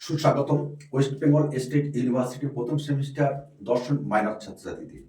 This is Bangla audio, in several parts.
সুস্বাগতম ওয়েস্ট বেঙ্গল স্টেট ইউনিভার্সিটির প্রথম সেমিস্টার দর্শন মাইনর ছাত্রছাত্রীদের।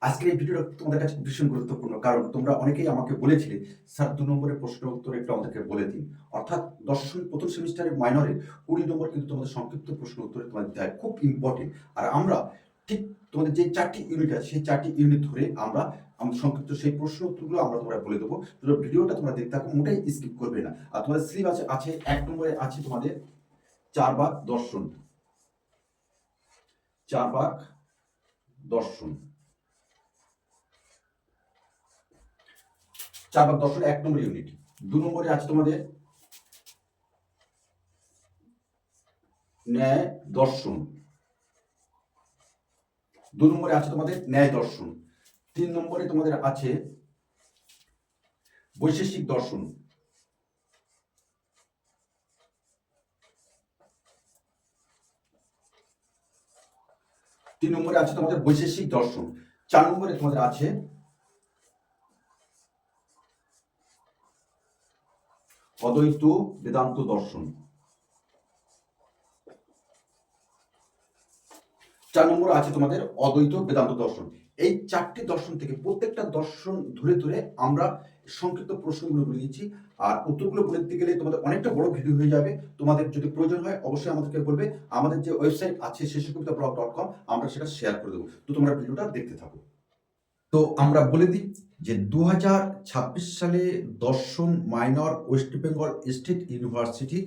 আজকের এই ভিডিওটা তোমাদের কাছে ভীষণ গুরুত্বপূর্ণ, কারণ তোমরা অনেকেই আমাকে বলেছিলে স্যার 2 নম্বরের প্রশ্ন উত্তর একটু আমাদেরকে বলে দিন। অর্থাৎ দর্শন প্রথম সেমিস্টারের মাইনরের 20 নম্বর কিন্তু তোমাদের সংক্ষিপ্ত প্রশ্ন উত্তরে তোমাদের দিতে হয়, খুব ইম্পর্টেন্ট। আর আমরা ঠিক তোমাদের যে 4টি ইউনিট আছে সেই 4টি ইউনিট ধরে আমরা আমাদের সংক্ষিপ্ত সেই প্রশ্ন উত্তরগুলো আমরা তোমরা বলে দেবো। তোমরা ভিডিওটা তোমরা দেখতে থাকো, মোটেই স্কিপ করবে না। আর তোমাদের সিলেবাসে আছে 1 নম্বরে আছে তোমাদের 4 ভাগ দর্শন, 4 ভাগ দর্শন, 4 ভাগ দর্শন 1 নম্বর ইউনিট। 2 নম্বরে আছে তোমাদের ন্যায় দর্শন, 2 নম্বরে আছে তোমাদের ন্যায় দর্শন। 3 নম্বরে তোমাদের আছে বৈশেষিক দর্শন, 3 নম্বরে আছে তোমাদের বৈশেষিক দর্শন। 4 নম্বরে তোমাদের আছে অদ্বৈত বেদান্ত দর্শন। 4 নম্বর আছে তোমাদের অদ্বৈত বেদান্ত দর্শন। এই 4টি দর্শন থেকে প্রত্যেকটা দর্শন ধরে ধরে আমরা সংক্ষিপ্ত প্রশ্নগুলো বলে দিচ্ছি। আর উত্তরগুলো বলে দিতে গেলে তোমাদের অনেকটা বড় ভিডিও হয়ে যাবে। তোমাদের যদি প্রয়োজন হয় অবশ্যই আমাদেরকে বলবে। আমাদের যে ওয়েবসাইট আছে শেষকবিতাব্লগ.com, আমরা সেটা শেয়ার করে দেবো। তো তোমরা ভিডিওটা দেখতে থাকো। তো আমরা বলে দিই যে 2026 সালে দর্শন minor West Bengal state university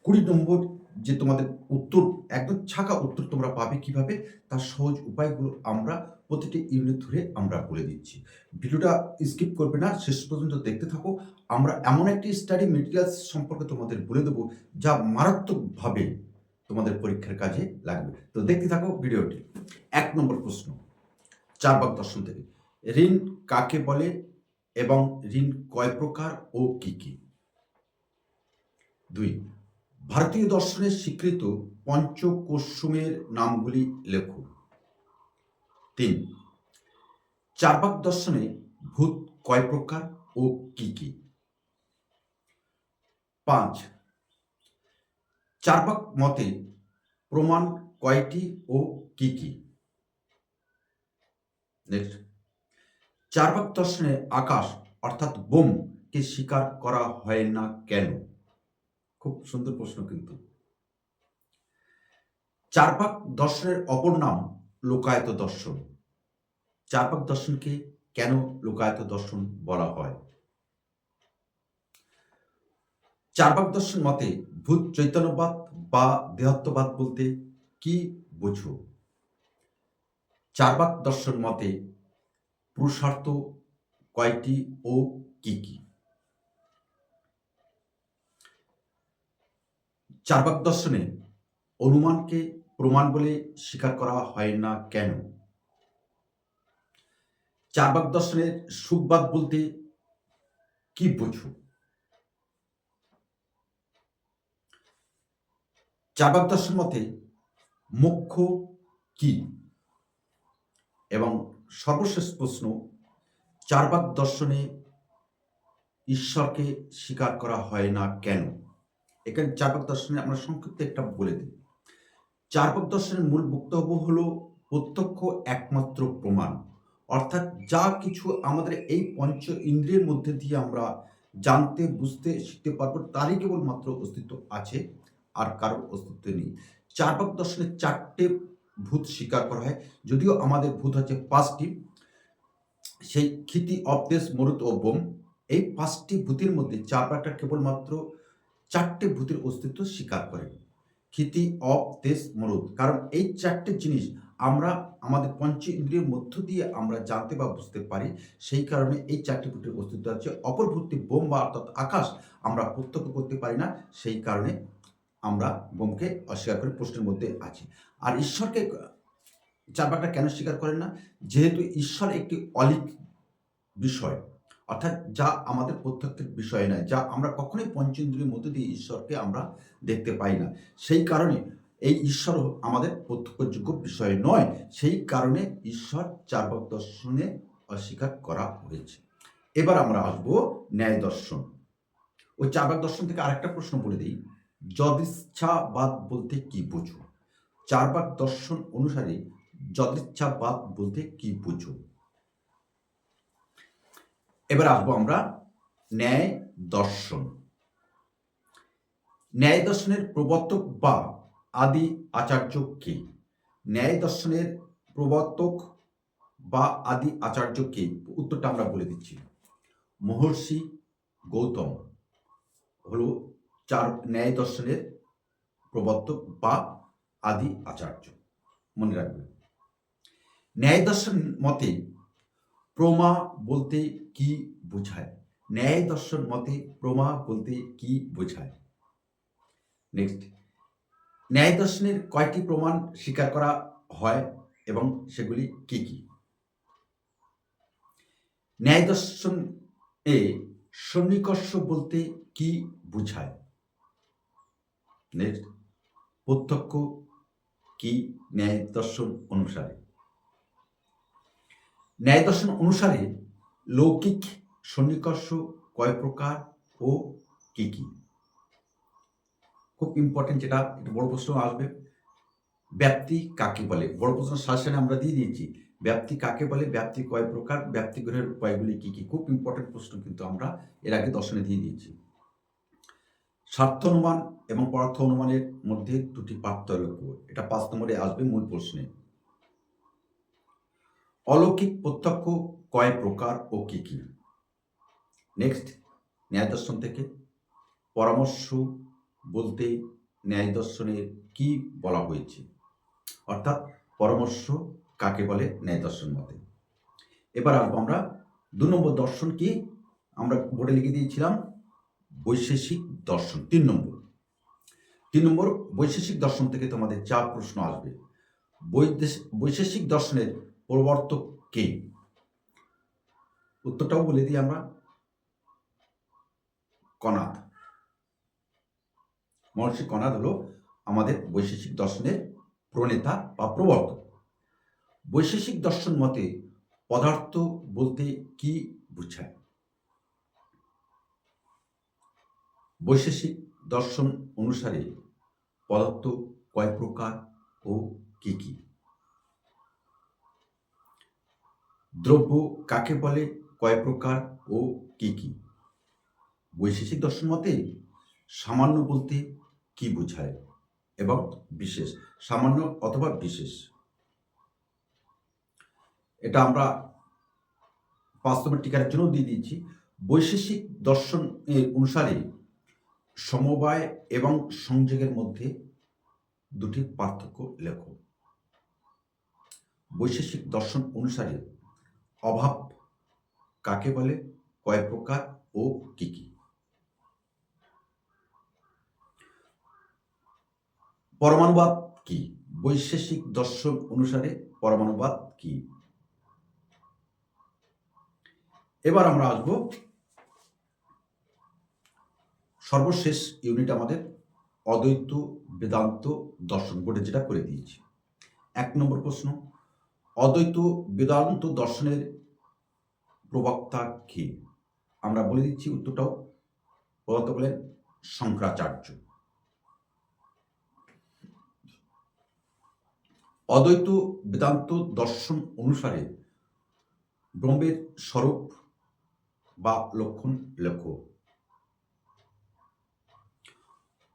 20 নম্বর যে তোমাদের উত্তর, একদম ছাকা উত্তর তোমরা পাবে কিভাবে, তার সহজ উপায়গুলো আমরা প্রতিটি ইউনিট ধরে আমরা বলে দিচ্ছি। ভিডিওটা স্কিপ করবে না, শেষ পর্যন্ত দেখতে থাকো। আমরা এমন একটি স্টাডি মেটেরিয়ালস সম্পর্কে তোমাদের বলে দেবো যা মারাত্মকভাবে তোমাদের পরীক্ষার কাজে লাগবে। তো দেখতে থাকো ভিডিওটি। 1 নম্বর প্রশ্ন 4 ভাগ দর্শন থেকে, ঋণ কাকে বলে এবং ঋণ কয় প্রকার ও কি কি? 2, ভারতীয় দর্শনের স্বীকৃত পঞ্চকোশমের নামগুলি লেখো। 3, 4 ভাগ দর্শনে ভূত কয় প্রকার ও কি কি? 5, 4 ভাগ মতে প্রমাণ কয়টি ও কি কি? নেক্সট, 4 ভাগ দর্শনে আকাশ অর্থাৎ বোমকে স্বীকার করা হয় না কেন? খুব সুন্দর প্রশ্ন কিন্তু। 4 ভাগ দর্শনের অপর নাম লোকায়ত দর্শন। 4 ভাগ দর্শনকে কেন লোকায়ত দর্শন বলা হয়? 4 ভাগ দর্শন মতে ভূত চৈতন্যবাদ বা দেহত্ববাদ বলতে কি বোঝো? 4 ভাগ দর্শন মতে পুরুষার্থ কয়টি ও কি কি? 4 ভাগ দর্শনে অনুমানকে প্রমাণ বলে স্বীকার করা হয় না কেন? 4 ভাগ দর্শনের সুখবাদ বলতে কি বোঝো? 4 ভাগ দর্শন মতে মোক্ষ কি? এবং সর্বশেষ প্রশ্ন, 4 ভাগ দর্শনে ঈশ্বরকে স্বীকার করা হয় না কেন? এখানে 4 ভাগ দর্শনে আমরা সংক্ষিপ্ত একটা বলে দিই। 4 ভাগ দর্শনের মূল বক্তব্য হলো প্রত্যক্ষ একমাত্র প্রমাণ। অর্থাৎ যা কিছু আমাদের এই পঞ্চ ইন্দ্রিয়ের মধ্যে দিয়ে আমরা জানতে, বুঝতে, শিখতে পারবো, তারই কেবলমাত্র অস্তিত্ব আছে, আর কারোর অস্তিত্ব নেই। 4 ভাগ দর্শনে 4টে ভূত স্বীকার করা হয়, যদিও আমাদের ভূত হচ্ছে 5টি। সেই ক্ষিতি, অপদেশ, মরুত ও বোম, এই 5টি ভূতের মধ্যে 4 ভাগটা কেবলমাত্র 4টে ভূতের অস্তিত্ব স্বীকার করে। ক্ষিতি, অপ, তেজ, মরুদ। কারণ এই 4টে জিনিস আমরা আমাদের পঞ্চ ইন্দ্রিয়ের মধ্য দিয়ে আমরা জানতে বা বুঝতে পারি, সেই কারণে এই 4টে ভূতের অস্তিত্ব আছে। অপর ভূতটি বোম বা অর্থাৎ আকাশ আমরা প্রত্যক্ষ করতে পারি না, সেই কারণে আমরা বোমকে অস্বীকার করে প্রশ্নের মধ্যে আছি। আর ঈশ্বরকে 4 ভাগটা কেন স্বীকার করেন না? যেহেতু ঈশ্বর একটি অলিক বিষয়, অর্থাৎ যা আমাদের প্রত্যক্ষের বিষয় নয়, যা আমরা কখনোই পঞ্চেন্দ্রিয়ের মধ্যে দিয়ে ঈশ্বরকে আমরা দেখতে পাই না। সেই কারণে এই ঈশ্বর আমাদের প্রত্যক্ষযোগ্য বিষয় নয়, সেই কারণে ঈশ্বর 4 ভাগ দর্শনে অস্বীকার করা হয়েছে। এবার আমরা আসবো ন্যায় দর্শন। ওই 4 ভাগ দর্শন থেকে আরেকটা প্রশ্ন বলে দিই যদিচ্ছাবাদ বলতে কি বুঝো? চার্বাক দর্শন অনুসারে যদিচ্ছাবাদ বলতে কি বুঝো? এবার আসবো আমরা ন্যায় দর্শন। ন্যায় দর্শনের প্রবর্তক বা আদি আচার্য কে? ন্যায় দর্শনের প্রবর্তক বা আদি আচার্য কে? উত্তরটা আমরা বলে দিচ্ছি। মহর্ষি গৌতম হলো ন্যায় দর্শনের প্রবর্তক বা আদি আচার্য। মনে রাখবেন। ন্যায় দর্শন মতে প্রমা বলতে কি বোঝায়? ন্যায় দর্শন মতে প্রমা বলতে কি বোঝায়? নেক্সট, ন্যায় দর্শনের কয়টি প্রমাণ স্বীকার করা হয় এবং সেগুলি কি কি? ন্যায় দর্শন এ সন্নিকর্ষ বলতে কি বোঝায়? নেক্সট, প্রত্যক্ষ কি ন্যায় দর্শন অনুসারে? ন্যায় দর্শন অনুসারে লৌকিক সন্নিকর্ষ কয় প্রকার ও কি কি? খুব ইম্পর্টেন্ট, যেটা একটু বড় প্রশ্ন আসবে। ব্যাপ্তি কাকে বলে? বড় প্রশ্ন সাজেশনে আমরা দিয়ে দিয়েছি। ব্যাপ্তি কাকে বলে, ব্যাপ্তি কয় প্রকার, ব্যাপ্তি গ্রহের উপায়গুলি কি কি? খুব ইম্পর্টেন্ট প্রশ্ন কিন্তু আমরা এর আগে দর্শনে দিয়ে দিয়েছি। স্বার্থ অনুমান এবং পরার্থ অনুমানের মধ্যে দুটি পার্থক্য, এটা 5 নম্বরে আসবে মূল প্রশ্নে। অলৌকিক প্রত্যক্ষ কয় প্রকার ও কি কি? নেক্সট, ন্যায় দর্শন থেকে পরামর্শ বলতে ন্যায় দর্শনের কি বলা হয়েছে? অর্থাৎ পরামর্শ কাকে বলে ন্যায় দর্শন মতে? এবার আসবো আমরা 2 নম্বর দর্শন কি? আমরা বোর্ডে লিখে দিয়েছিলাম বৈশেষিক দর্শন। 3 নম্বর বৈশেষিক দর্শন থেকে তোমাদের 4 প্রশ্ন আসবে। বৈশেষিক দর্শনের প্রবর্তক কে? উত্তরটাও বলে দিই আমরা, কনাদ। মহর্ষি কনাদ হলো আমাদের বৈশেষিক দর্শনের প্রণেতা বা প্রবর্তক। বৈশেষিক দর্শন মতে পদার্থ বলতে কি বোঝায়? বৈশেষিক দর্শন অনুসারে পদার্থ কয় প্রকার ও কি কি? দ্রব্য কাকে বলে, কয় প্রকার ও কি কি? বৈশেষিক দর্শন মতে সামান্য বলতে কি বোঝায় এবং বিশেষ, সামান্য অথবা বিশেষ। এটা আমরা 5 নম্বর টিকার জন্য দিয়ে দিয়েছি। বৈশেষিক দর্শন অনুসারে সমবায় এবং সংযোগের মধ্যে দুটি পার্থক্য লেখো। বৈশেষিক দর্শন অনুসারে অভাব কাকে বলে, কয় প্রকার ও কি কি? পরমাণুবাদ কি? বৈশেষিক দর্শন অনুসারে পরমাণুবাদ কি? এবার আমরা আসব সর্বশেষ ইউনিট আমাদের অদ্বৈত বেদান্ত দর্শন, বোর্ডে যেটা করে দিয়েছি। 1 নম্বর প্রশ্ন, অদ্বৈত বেদান্ত দর্শনের প্রবক্তা কে? আমরা বলে দিচ্ছি উত্তরটাও। প্রবক্তা বলেন শঙ্করাচার্য। অদ্বৈত বেদান্ত দর্শন অনুসারে ব্রহ্মের স্বরূপ বা লক্ষণ লেখো।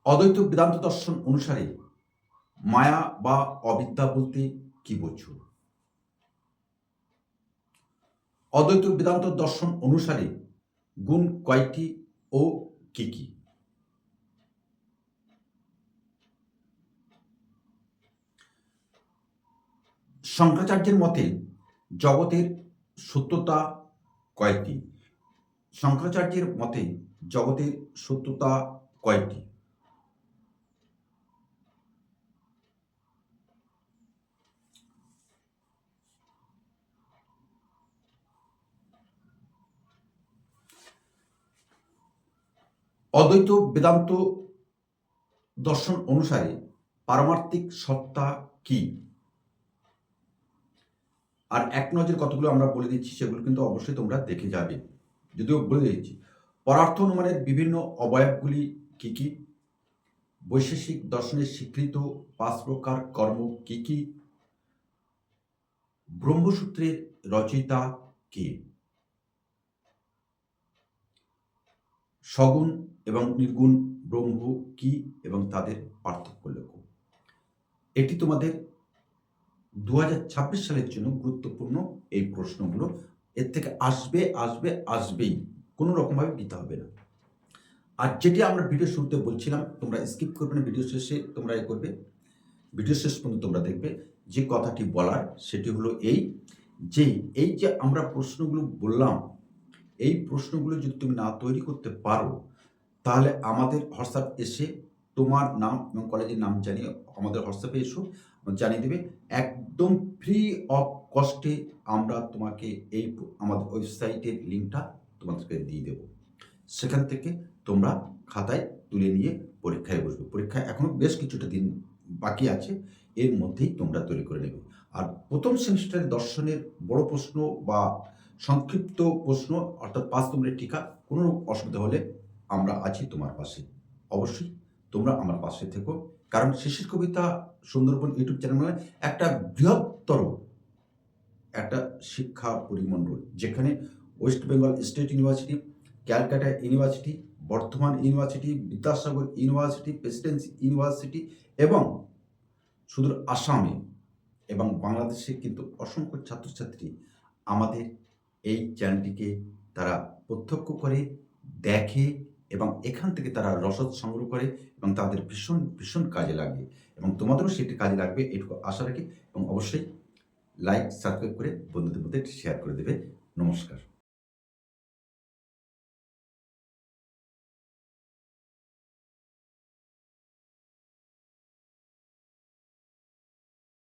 অদ্বৈত বেদান্ত দর্শন অনুসারে মায়া বা অবিদ্যা বলতে কি বোঝো? অদ্বৈত বেদান্ত দর্শন অনুসারে গুণ কয়টি ও কি কি? শঙ্করাচার্যের মতে জগতের সত্যতা কয়টি? শঙ্করাচার্যের মতে জগতের সত্যতা কয়টি? অদ্বৈত বেদান্ত দর্শন অনুসারে পারমার্থিক সত্তা কি? আর এক নজর কতগুলো আমরা বলে দিচ্ছি, সেগুলো কিন্তু অবশ্যই তোমরা দেখে যাবে, যদিও বলে দিচ্ছি। পরার্থ অনুমানের বিভিন্ন অবয়বগুলি কি কি? বৈশেষিক দর্শনের স্বীকৃত 5 প্রকার কর্ম কি কি? ব্রহ্মসূত্রের রচয়িতা কে? সগুণ এবং নির্গুণ ব্রহ্ম কি এবং তাদের পার্থক্য লেখো। এটি তোমাদের 2026 সালের জন্য গুরুত্বপূর্ণ এই প্রশ্নগুলো। এর থেকে আসবেই, কোনো রকমভাবে দিতে হবে না। আর যেটি আমরা ভিডিও শুরুতে বলছিলাম, তোমরা স্কিপ করবে না, ভিডিও শেষে তোমরা করবে, ভিডিও শেষ পর্যন্ত তোমরা দেখবে। যে কথাটি বলার সেটি হলো এই যে আমরা প্রশ্নগুলো বললাম, এই প্রশ্নগুলো যদি তুমি না তৈরি করতে পারো, তাহলে আমাদের হোয়াটসঅ্যাপ এসে তোমার নাম এবং কলেজের নাম জানিয়ে আমাদের হোয়াটসঅ্যাপে এসো, জানিয়ে দেবে। একদম ফ্রি অফ কস্টে আমরা তোমাকে আমাদের ওয়েবসাইটের লিঙ্কটা তোমাদেরকে দিয়ে দেবো। সেখান থেকে তোমরা খাতায় তুলে নিয়ে পরীক্ষায় বসবে। পরীক্ষা এখনও বেশ কিছুটা দিন বাকি আছে, এর মধ্যেই তোমরা তৈরি করে নেবে। আর প্রথম সেমিস্টারের দর্শনের বড় প্রশ্ন বা সংক্ষিপ্ত প্রশ্ন অর্থাৎ 5 নম্বরের টিকা, কোনো অসুবিধা হলে আমরা আছি তোমার পাশে। অবশ্যই তোমরা আমার পাশে থেকো, কারণ শিশির কবিতা সুন্দরবন ইউটিউব চ্যানেল মানে একটা বৃহত্তর একটা শিক্ষা পরিমণ্ডল, যেখানে West Bengal state university, Calcutta university, Bardhaman university, Vidyasagar university, Presidency university এবং সুদূর আসামে এবং বাংলাদেশে কিন্তু অসংখ্য ছাত্রছাত্রী আমাদের এই চ্যানেলটিকে তারা প্রত্যক্ষ করে দেখে এবং এখান থেকে তারা রসদ সংগ্রহ করে এবং তাদের ভীষণ ভীষণ কাজে লাগে, এবং তোমাদেরও সেটি কাজে লাগবে এটুকু আশা রাখি। এবং অবশ্যই লাইক সাবস্ক্রাইব করে বন্ধুদের মধ্যে শেয়ার করে দেবে। নমস্কার।